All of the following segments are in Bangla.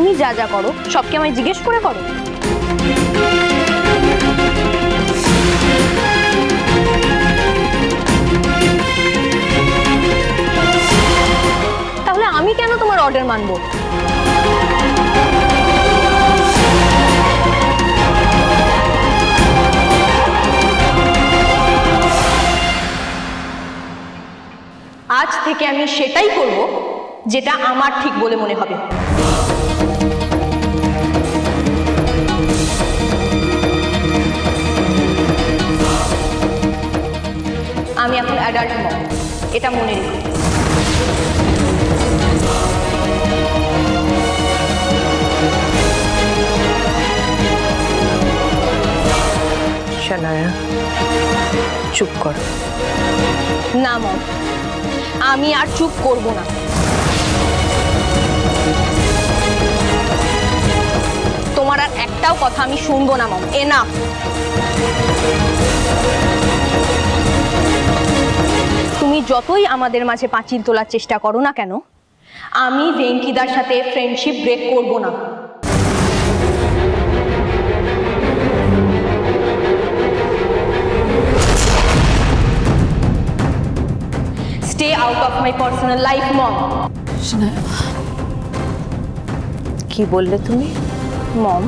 তুমি যা যা করো সব কি আমায় জিজ্ঞেস করে করো? তাহলে আমি কেন তোমার অর্ডার মানবো? আজ থেকে আমি সেটাই করব যেটা আমার ঠিক বলে মনে হবে। আমি এখন অ্যাডাল্ট মম, এটা মনে রেখো। শানায়া, চুপ কর। না মম, আমি আর চুপ করব না। তোমার আর একটাও কথা আমি শুনবো না মম, এনাফ। তুমি যতই আমাদের মাঝে পাঁচিল তোলার চেষ্টা করো না কেন, আমি ভেঙ্কিদার সাথে ফ্রেন্ডশিপ ব্রেক করব না। Stay out of my personal life, mom. Shanaya, কি বললে তুমি? Mom,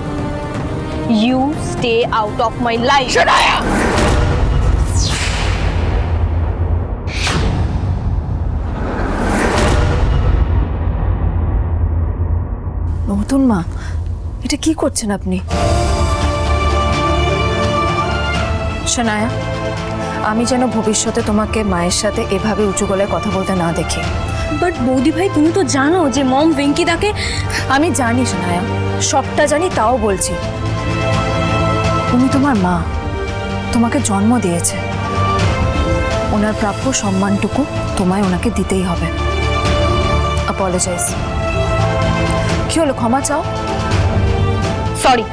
you stay out of my life. Shanaya! নতুন মা, এটা কি করছেন আপনি? শানায়া, আমি যেন ভবিষ্যতে তোমাকে মায়ের সাথে এভাবে উঁচু গলায় কথা বলতে না দেখি। বাট বৌদি ভাই, তুমি তো জানো যে মম ভেঙ্কিদাকে। আমি জানি শানায়া, সবটা জানি, তাও বলছি উনি তোমার মা, তোমাকে জন্ম দিয়েছে। ওনার প্রাপ্য সম্মানটুকু তোমায় ওনাকে দিতেই হবে। অ্যাপোলোজাইজ। কি হলো, ক্ষমা চাও? সরি।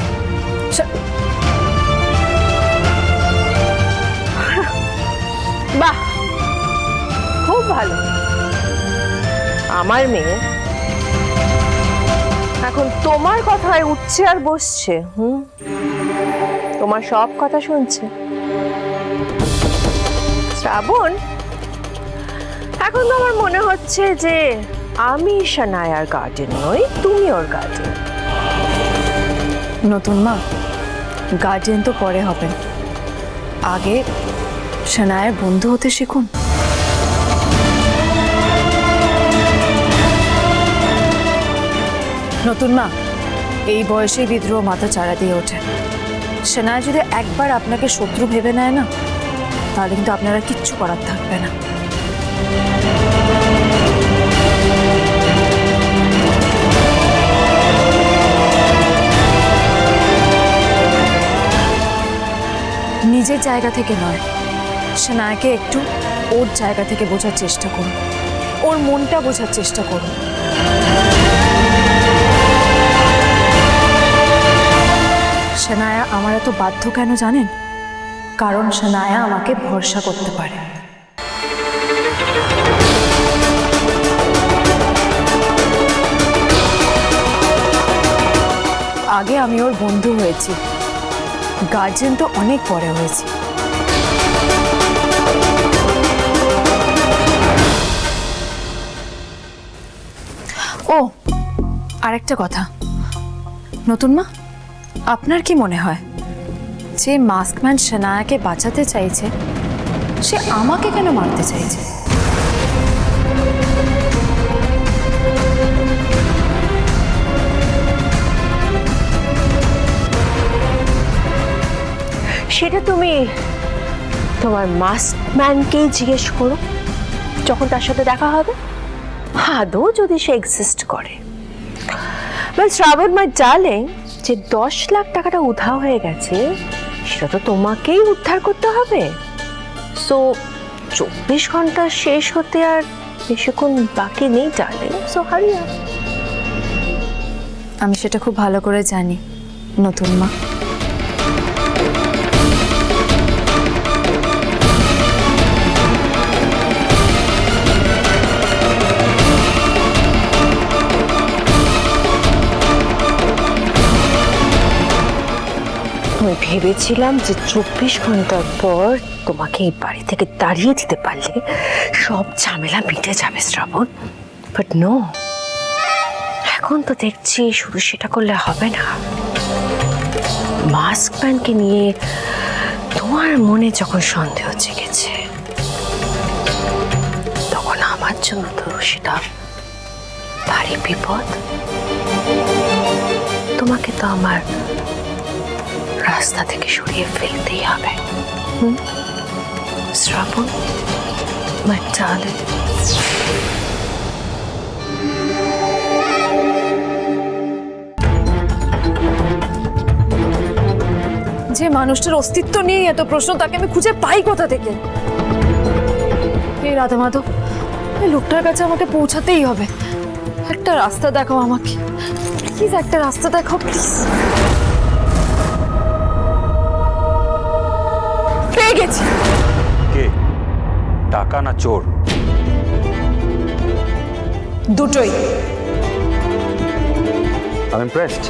বাহ, খুব ভালো। আমার মেয়ে এখন তোমার কথায় উঠছে আর বসছে। তোমার সব কথা শুনছে। শ্রাবণ, এখন তো আমার মনে হচ্ছে যে আমি শানায়ার গার্ডেন নই, তুমি ওর গার্ডেন। নতুন মা, গার্ডেন তো পরে হবে, আগে শানায়ার বন্ধু হতে শিখুন। নতুন মা, এই বয়সে বিদ্রোহ মাথা চাড়া দিয়ে ওঠে। শানায়া যদি একবার আপনাকে শত্রু ভেবে নেয় না, তাহলে কিন্তু আপনারা কিচ্ছু করার থাকবে না। নিজের জায়গা থেকে নয়, শানায়াকে একটু ওর জায়গা থেকে বোঝার চেষ্টা করুন, ওর মনটা বোঝার চেষ্টা করুন। শানায়া আমার এত বাধ্য কেন জানেন? কারণ শানায়া আমাকে ভরসা করতে পারে। আগে আমি ওর বন্ধু হয়েছি, গার্জিয়ান তো অনেক পরে হয়েছি। ও আরেকটা কথা, নতুন মা, আপনার কি মনে হয় যে মাস্কম্যান শানায়াকে বাঁচাতে চাইছে, সে আমাকে কেন মারতে চাইছে? সেটা তুমি তোমার মাস্কম্যানকেই জিজ্ঞেস করো, যখন তার সাথে দেখা হবে, আদৌ যদি সে এক্সিস্ট করে। শ্রাবণ, মাই ডার্লিং, যে 10 লাখ টাকাটা উধাও হয়ে গেছে, সেটা তো তোমাকেই উদ্ধার করতে হবে। সো 24 ঘন্টা শেষ হতে আর বেশিক্ষণ বাকি নেই ডার্লিং, সো হারি আপ। আমি সেটা খুব ভালো করে জানি নতুন মা। আমি ভেবেছিলাম যে 24 ঘন্টার পর তোমাকে এই বাড়ি থেকে তাড়িয়ে দিতে পারলে সব ঝামেলা মিটে যাবে শ্রাবণ, বাট নো, এখন তো দেখছি শুধু সেটা করলে হবে না। মাস্ক ম্যানকে নিয়ে তোমার মনে যখন সন্দেহ জেগেছে, তখন আমার জন্য তো সেটা ভারী বিপদ। তোমাকে তো আমার রাস্তা থেকে সরিয়ে ফেলতেই হবে। শ্রাবণ, মাই ডার্লিং। যে মানুষটার অস্তিত্ব নিয়ে এত প্রশ্ন, তাকে আমি খুঁজে পাই কোথা থেকে? এই রাধা মাধব, এই লোকটার কাছে আমাকে পৌঁছাতেই হবে। একটা রাস্তা দেখাও আমাকে, প্লিজ একটা রাস্তা দেখাও প্লিজ। পেয়ে গেছি। কে? টাকা না চোর? দুটোই। আমি ইমপ্রেসড।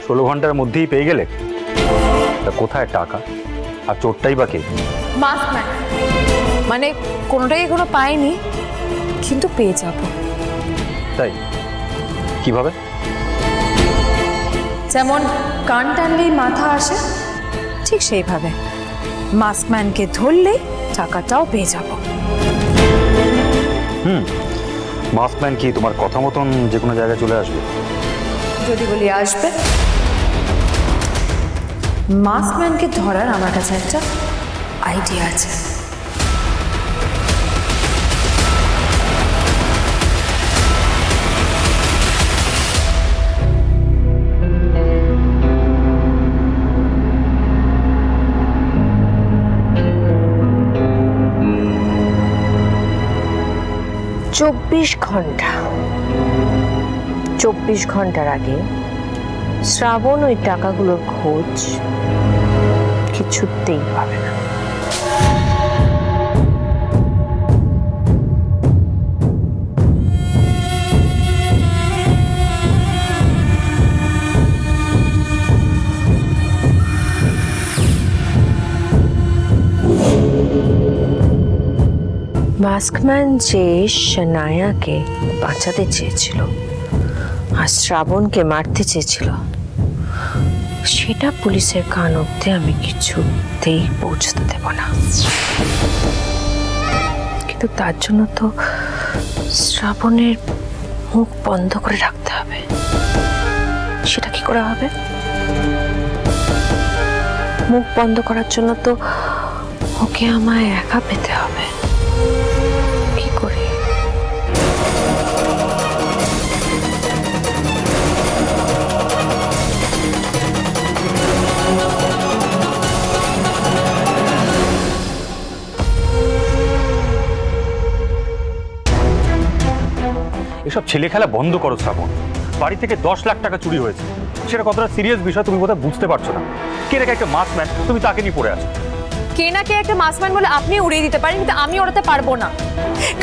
16 ঘন্টার মধ্যেই পেয়ে গেলে? তা কোথায় টাকা আর চোরটাই বা কে? Mask man. মানে কোনোটাই এখনো পাইনি, কিন্তু পেয়ে যাব। তাই? কিভাবে? যেমন কান টানলেই মাথা আসে, ঠিক সেইভাবে মাস্কম্যানকে ধরলেই টাকাটাও পেয়ে যাব। মাস্কম্যান কি তোমার কথা মতন যে কোনো জায়গায় চলে আসবে? যদি বলি আসবে, মাস্কম্যানকে ধরার আমার কাছে একটা আইডিয়া আছে। চব্বিশ ঘন্টার আগে শ্রাবণ ওই টাকাগুলোর খোঁজ কিছুতেই পাবে না। মাস্কম্যান যে শানায়াকে বাঁচাতে চেয়েছিল আর শ্রাবণকে মারতে চেয়েছিল, সেটা পুলিশের কান অব্দি আমি কিছুতেই পৌঁছতে দেব না। কিন্তু তার জন্য তো শ্রাবণের মুখ বন্ধ করে রাখতে হবে। সেটা কি করে হবে? মুখ বন্ধ করার জন্য তো ওকে আমায় একা পেতে হবে। কি করে? এসব ছেলে খেলা বন্ধ করো শ্রাবণ। বাড়ি থেকে 10 লাখ টাকা চুরি হয়েছে, সেটা কতটা সিরিয়াস বিষয় তুমি বোধহয় বুঝতে পারছো না। কে রেখে একটা মাস্কম্যান, তুমি তাকে নিয়ে পড়ে আছো। কে না কে একটা মাস্কম্যান বলে আপনি উড়িয়ে দিতে পারেন, কিন্তু আমি ওড়াতে পারবো না।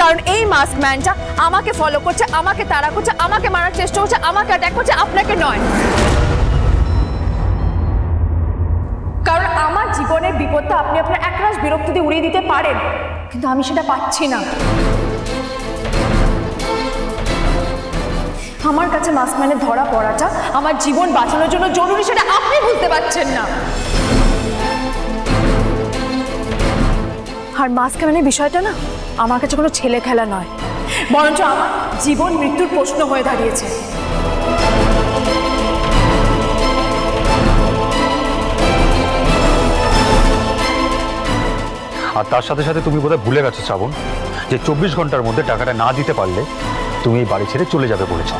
কারণ এই মাস্কম্যানটা আমাকে ফলো করছে, আমাকে তাড়া করছে, আমাকে মারার চেষ্টা করছে, আমাকে অ্যাটাক করছে, আপনাকে নয়। কারণ আমার জীবনের বিপদটা আপনি আপনার একরাশ বিরক্তি দিয়ে উড়িয়ে দিতে পারেন, কিন্তু আমি সেটা পাচ্ছি না। আমার কাছে মাস্কম্যানের ধরা পড়াটা আমার জীবন বাঁচানোর জন্য জরুরি, সেটা আপনি বুঝতে পারছেন না। আর মাস্কম্যানের বিষয়টা না আমার কাছে কোনো ছেলে খেলা নয়, বরঞ্চ আমার জীবন মৃত্যুর প্রশ্ন হয়ে দাঁড়িয়েছে। আর তার সাথে সাথে তুমি বোধহয় ভুলে গেছো শ্রাবণ, যে 24 ঘন্টার মধ্যে টাকাটা না দিতে পারলে তুমি এই বাড়ি ছেড়ে চলে যাবে বলেছ।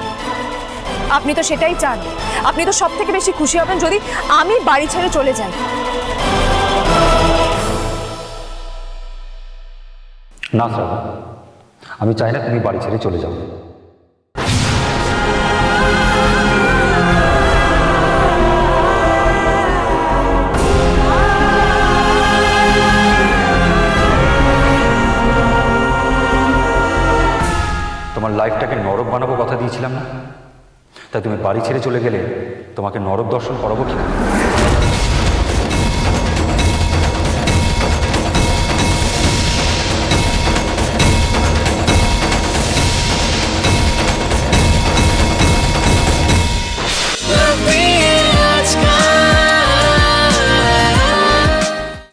আপনি তো সেটাই চান। আপনি তো সব থেকে বেশি খুশি হবেন যদি আমি বাড়ি ছেড়ে চলে যাই। না শ্রাবণ, আমি চাই না তুমি বাড়ি ছেড়ে চলে যাও। তোমার লাইফটাকে নরক বানাবো কথা দিয়েছিলাম না? তাই তুমি বাড়ি ছেড়ে চলে গেলে তোমাকে নরক দর্শন করাবো কি?